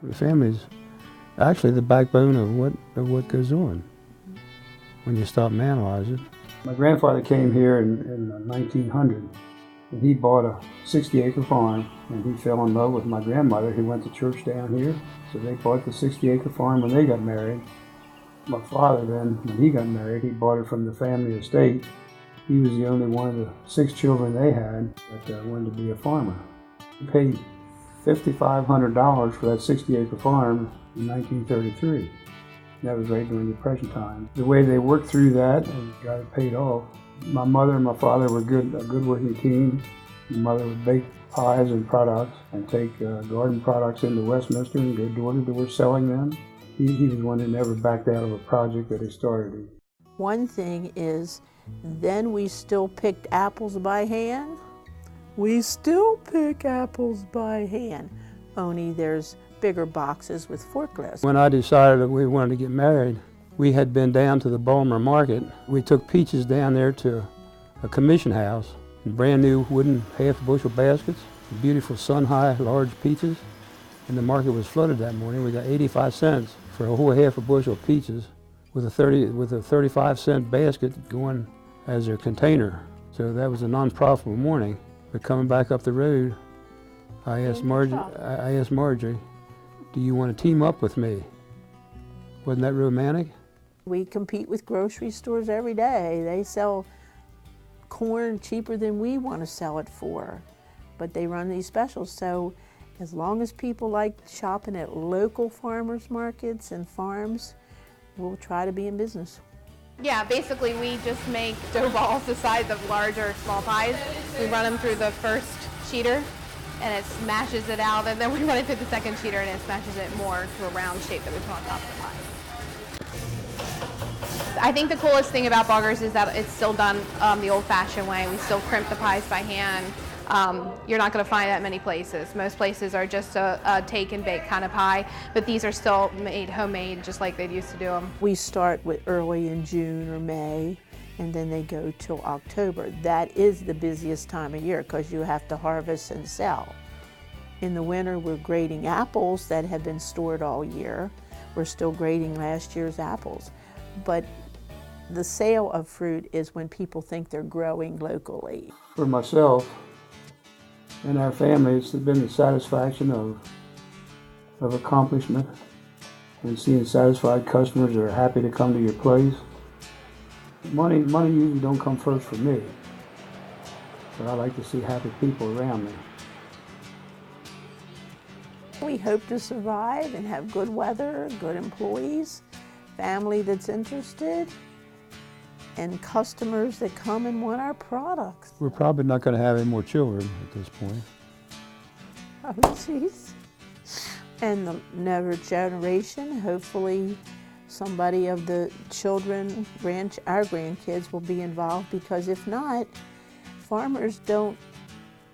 The family's actually the backbone of what goes on when you stop and analyze it. My grandfather came here in 1900, and he bought a 60-acre farm, and he fell in love with my grandmother, who went to church down here. So they bought the 60-acre farm when they got married. My father then, when he got married, he bought it from the family estate. He was the only one of the 6 children they had that wanted to be a farmer. He paid $5,500 for that 60-acre farm in 1933. That was right during the Depression time. The way they worked through that and got it paid off. My mother and my father were a good working team. My mother would bake pies and products and take garden products into Westminster and go door to door selling them. He was one that never backed out of a project that he started. One thing is, then we still picked apples by hand. We still pick apples by hand, only there's bigger boxes with forklifts. When I decided that we wanted to get married, we had been down to the Baugher market. We took peaches down there to a commission house, brand new wooden half-bushel baskets, beautiful sun-high large peaches, and the market was flooded that morning. We got 85 cents for a whole half a bushel of peaches with a 35-cent basket going as their container. So that was a non-profitable morning. But coming back up the road, I asked Marjorie, do you want to team up with me? Wasn't that romantic? We compete with grocery stores every day. They sell corn cheaper than we want to sell it for, but they run these specials. So as long as people like shopping at local farmers markets and farms, we'll try to be in business. Yeah, basically we just make dough balls the size of large or small pies. We run them through the first sheeter and it smashes it out, and then we run it through the second sheeter and it smashes it more to a round shape that we put on top of the pie. I think the coolest thing about Baughers is that it's still done the old-fashioned way. We still crimp the pies by hand. You're not going to find that many places. Most places are just a take and bake kind of pie, but these are still made homemade just like they used to do them. We start with early in June or May, and then they go till October. That is the busiest time of year because you have to harvest and sell. In the winter, we're grading apples that have been stored all year. We're still grading last year's apples. But the sale of fruit is when people think they're growing locally. For myself and our family, it's been the satisfaction of accomplishment and seeing satisfied customers that are happy to come to your place. Money usually don't come first for me, but I like to see happy people around me. We hope to survive and have good weather, good employees, family that's interested, and customers that come and want our products. We're probably not going to have any more children at this point. Oh, jeez. And the next generation, hopefully somebody of the children, our grandkids will be involved, because if not, farmers don't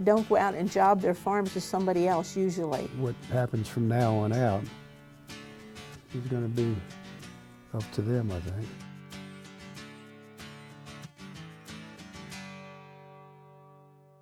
go out and job their farms to somebody else usually. What happens from now on out is going to be up to them, I think.